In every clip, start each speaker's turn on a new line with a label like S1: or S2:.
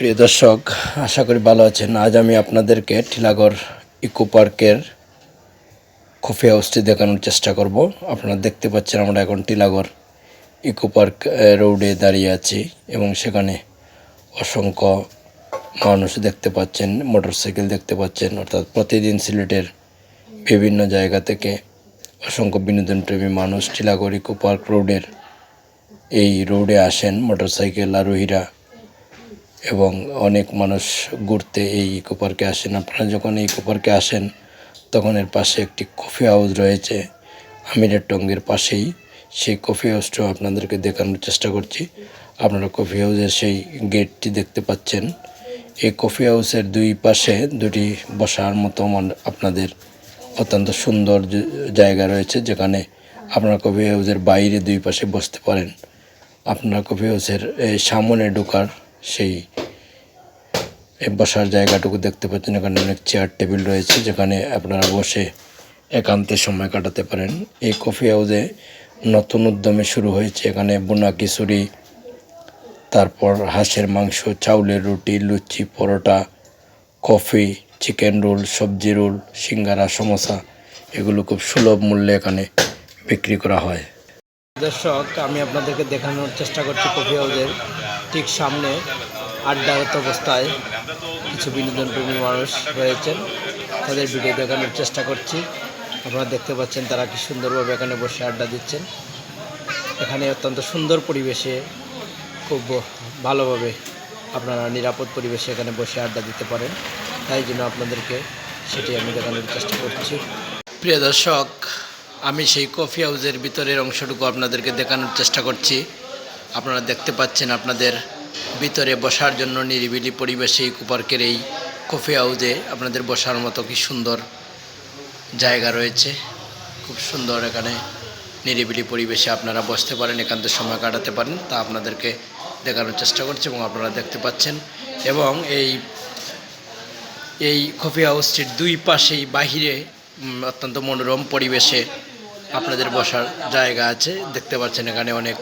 S1: প্রিয় দর্শক, আশা করি ভালো আছেন। আজ আমি আপনাদেরকে টিলাগড় ইকো পার্কের কফি হাউসটি দেখানোর চেষ্টা করব। আপনারা দেখতে পাচ্ছেন আমরা এখন টিলাগড় ইকো পার্ক রোডে দাঁড়িয়ে আছি এবং সেখানে অসংখ্য মানুষ দেখতে পাচ্ছেন, মোটরসাইকেল দেখতে পাচ্ছেন। অর্থাৎ প্রতিদিন সিলেটের বিভিন্ন জায়গা থেকে অসংখ্য বিনোদনপ্রেমী মানুষ টিলাগড় ইকো পার্ক রোডের এই রোডে আসেন মোটরসাইকেল আরোহীরা, এবং অনেক মানুষ ঘুরতে এই ইকো পার্কে আসেন। আপনারা যখন এই ইকো পার্কে আসেন তখন এর পাশে একটি কফি হাউস রয়েছে, আমিরের টঙ্গের পাশেই। সেই কফি হাউসটাও আপনাদেরকে দেখানোর চেষ্টা করছি। আপনারা কফি হাউসের সেই গেটটি দেখতে পাচ্ছেন। এই কফি হাউসের দুই পাশে দুটি বসার মতো আপনাদের অত্যন্ত সুন্দর জায়গা রয়েছে, যেখানে আপনারা কফি হাউসের বাইরে দুই পাশে বসতে পারেন। আপনারা কফি হাউসের সামনে ঢোকার সেই বসার জায়গাটুকু দেখতে পাচ্ছেন। এখানে অনেক চেয়ার টেবিল রয়েছে, যেখানে আপনারা বসে একান্তে সময় কাটাতে পারেন। এই কফি হাউসে নতুন উদ্যমে শুরু হয়েছে। এখানে বোনা খিচুড়ি, তারপর হাঁসের মাংস, চাউলের রুটি, লুচি, পরোটা, কফি, চিকেন রোল, সবজি রোল, সিঙ্গারা, সমোসা এগুলো খুব সুলভ মূল্যে এখানে বিক্রি করা হয়। দর্শক, আমি আপনাদেরকে দেখানোর চেষ্টা করছি কফি হাউসের ঠিক সামনে আড্ডারত অবস্থায় কিছু বিনোদনপ্রেমী মানুষ রয়েছেন, তাদের ভিডিও দেখানোর চেষ্টা করছি। আপনারা দেখতে পাচ্ছেন তারা কি সুন্দরভাবে এখানে বসে আড্ডা দিচ্ছেন। এখানে অত্যন্ত সুন্দর পরিবেশে, খুব ভালোভাবে আপনারা নিরাপদ পরিবেশে এখানে বসে আড্ডা দিতে পারেন। তাই জন্য আপনাদেরকে সেটি আমি দেখানোর চেষ্টা করছি। প্রিয় দর্শক, আমি সেই কফি হাউসের ভিতরের অংশটুকু আপনাদেরকে দেখানোর চেষ্টা করছি। আপনারা দেখতে পাচ্ছেন আপনাদের ভিতরে বসার জন্য নিরিবিলি পরিবেশে ইকো পার্কের এই কফি হাউসে আপনাদের বসার মতো কি সুন্দর জায়গা রয়েছে। খুব সুন্দর এখানে নিরিবিলি পরিবেশে আপনারা বসতে পারেন, একান্ত সময় কাটাতে পারেন, তা আপনাদেরকে দেখানোর চেষ্টা করছি এবং আপনারা দেখতে পাচ্ছেন। এবং এই কফি হাউসটির দুই পাশেই বাহিরে অত্যন্ত মনোরম পরিবেশে আপনাদের বসার জায়গা আছে। দেখতে পাচ্ছেন এখানে অনেক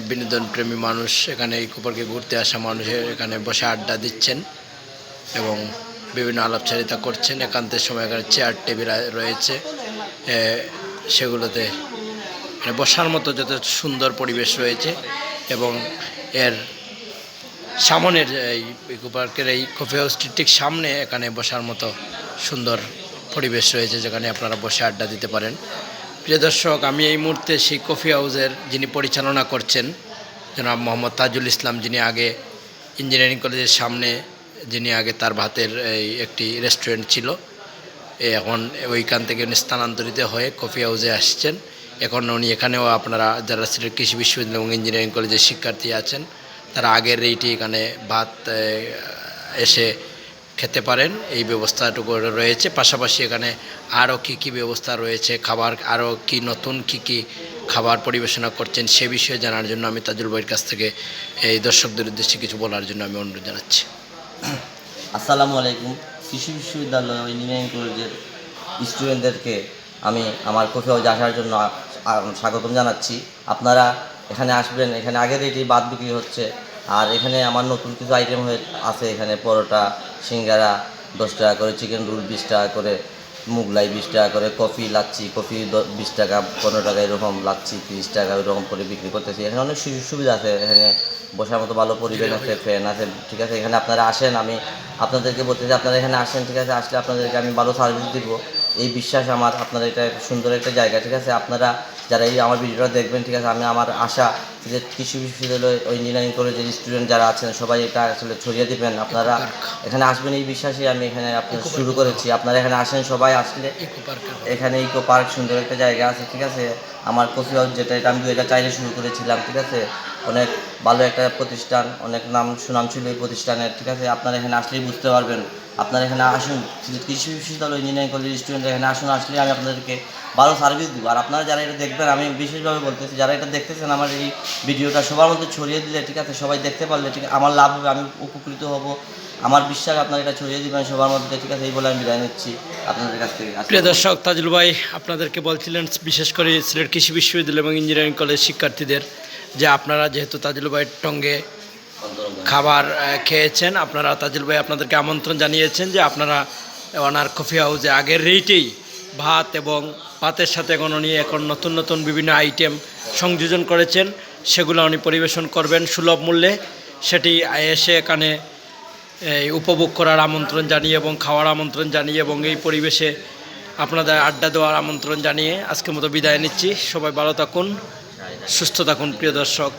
S1: বিনোদনপ্রেমী মানুষ, এখানে ইকো পার্কে ঘুরতে আসা মানুষের এখানে বসে আড্ডা দিচ্ছেন এবং বিভিন্ন আলাপচারিতা করছেন। একান্তের সময় এখানে চেয়ার টেবিল রয়েছে, সেগুলোতে বসার মতো যথেষ্ট সুন্দর পরিবেশ রয়েছে। এবং এর সামনের এই ইকো পার্কের এই কফি হাউসটির ঠিক সামনে এখানে বসার মতো সুন্দর পরিবেশ রয়েছে, যেখানে আপনারা বসে আড্ডা দিতে পারেন। প্রিয় দর্শক, আমি এই মুহূর্তে সেই কফি হাউসের যিনি পরিচালনা করছেন জনাব মোহাম্মদ তাজুল ইসলাম, যিনি আগে ইঞ্জিনিয়ারিং কলেজের সামনে তার ভাতের এই একটি রেস্টুরেন্ট ছিল, এখন ওইখান থেকে উনি স্থানান্তরিত হয়ে কফি হাউসে আসছেন। এখন উনি এখানেও আপনারা যারা সিলেট কৃষি বিশ্ববিদ্যালয় এবং ইঞ্জিনিয়ারিং কলেজের শিক্ষার্থী আছেন, তারা আগের এইটি এখানে ভাত এসে খেতে পারেন, এই ব্যবস্থাটুকু রয়েছে। পাশাপাশি এখানে আরও কী ব্যবস্থা রয়েছে, খাবার আরও কি নতুন কি খাবার পরিবেশনা করছেন, সে বিষয়ে জানার জন্য আমি তাজুল ভাইয়ের কাছ থেকে এই দর্শকদের উদ্দেশ্যে কিছু বলার জন্য আমি অনুরোধ জানাচ্ছি।
S2: আসসালামু আলাইকুম। কৃষি বিশ্ববিদ্যালয় ও ইঞ্জিনিয়ারিং কলেজের স্টুডেন্টদেরকে আমি আমার কফি হাউসে আসার জন্য স্বাগতম জানাচ্ছি। আপনারা এখানে আসবেন। এখানে আগের রেটে ভাত বিক্রি হচ্ছে, আর এখানে আমার নতুন কিছু আইটেম আছে। এখানে পরোটা, সিঙ্গারা 10 টাকা করে, চিকেন রোল 20 টাকা করে, মুগলাই 20 টাকা করে, কফি লাচ্ছি, কফি 20 টাকা, 15 টাকা, এরকম লাচ্ছি 30 টাকা, এরকম করে বিক্রি করতেছি। এখানে অনেক সুযোগ সুবিধা আছে, এখানে বসার মতো ভালো পরিবেশ আছে, ফ্যান আছে, ঠিক আছে। এখানে আপনারা আসেন, আমি আপনাদেরকে বলতেছি আপনারা এখানে আসেন, ঠিক আছে। আসলে আপনাদেরকে আমি ভালো সার্ভিস দিব, এই বিশ্বাস আমার। আপনারা এটা সুন্দর একটা জায়গা, ঠিক আছে। আপনারা যারা এই আমার ভিডিওটা দেখবেন, ঠিক আছে, আমার আশা যে কৃষি বিশ্ববিদ্যালয় ও ইঞ্জিনিয়ারিং কলেজের স্টুডেন্ট যারা আছেন সবাই এটা আসলে ছড়িয়ে দেবেন। আপনারা এখানে আসবেন এই বিশ্বাসে আমি এখানে আপনার শুরু করেছি। আপনারা এখানে আসেন, সবাই আসলে এখানে ইকো পার্ক সুন্দর একটা জায়গা আছে, ঠিক আছে। আমার কফি হাউস যেটা, এটা আমি 2004-এ শুরু করেছিলাম, ঠিক আছে। অনেক ভালো একটা প্রতিষ্ঠান, অনেক সুনাম ছিল এই প্রতিষ্ঠানের, ঠিক আছে। আপনারা এখানে আসলেই বুঝতে পারবেন। আপনারা এখানে আসুন, কৃষি বিশ্ববিদ্যালয় ইঞ্জিনিয়ারিং কলেজের স্টুডেন্ট এখানে আসুন, আসলে আমি আপনাদেরকে ভালো সার্ভিস দিব। আর আপনারা যারা এটা দেখবেন, আমি বিশেষভাবে বলতেছি, যারা এটা দেখতেছেন আমার এই ভিডিওটা সবার মধ্যে ছড়িয়ে দিলে, ঠিক আছে, সবাই দেখতে পারলে, ঠিক আমার লাভ হবে, আমি উপকৃত হব। আমার বিশ্বাস আপনারা এটা ছড়িয়ে দেবেন সবার মধ্যে, ঠিক আছে। এই বলে আমি বিদায় নিচ্ছি আপনাদের কাছ থেকে।
S1: প্রিয় দর্শক, তাজুল ভাই আপনাদেরকে বলছিলেন বিশেষ করে সিলেট কৃষি বিশ্ববিদ্যালয় এবং ইঞ্জিনিয়ারিং কলেজ শিক্ষার্থীদের যে আপনারা যেহেতু তাজুল ভাইয়ের টঙ্গে খাবার খেয়েছেন। আপনারা তাজিল ভাই আপনাদেরকে আমন্ত্রণ জানিয়েছেন যে আপনারা ওনার কফি হাউসে আগের রেটেই ভাত এবং ভাতের সাথে উনি এখন নতুন নতুন বিভিন্ন আইটেম সংযোজন করেছেন, সেগুলো উনি পরিবেশন করবেন সুলভ মূল্যে। সেটি এসে এখানে উপভোগ করার আমন্ত্রণ জানিয়ে এবং খাওয়ার আমন্ত্রণ জানিয়ে এবং এই পরিবেশে আপনাদের আড্ডা দেওয়ার আমন্ত্রণ জানিয়ে আজকের মতো বিদায় নিচ্ছি। সবাই ভালো থাকুন, সুস্থ থাকুন প্রিয় দর্শক।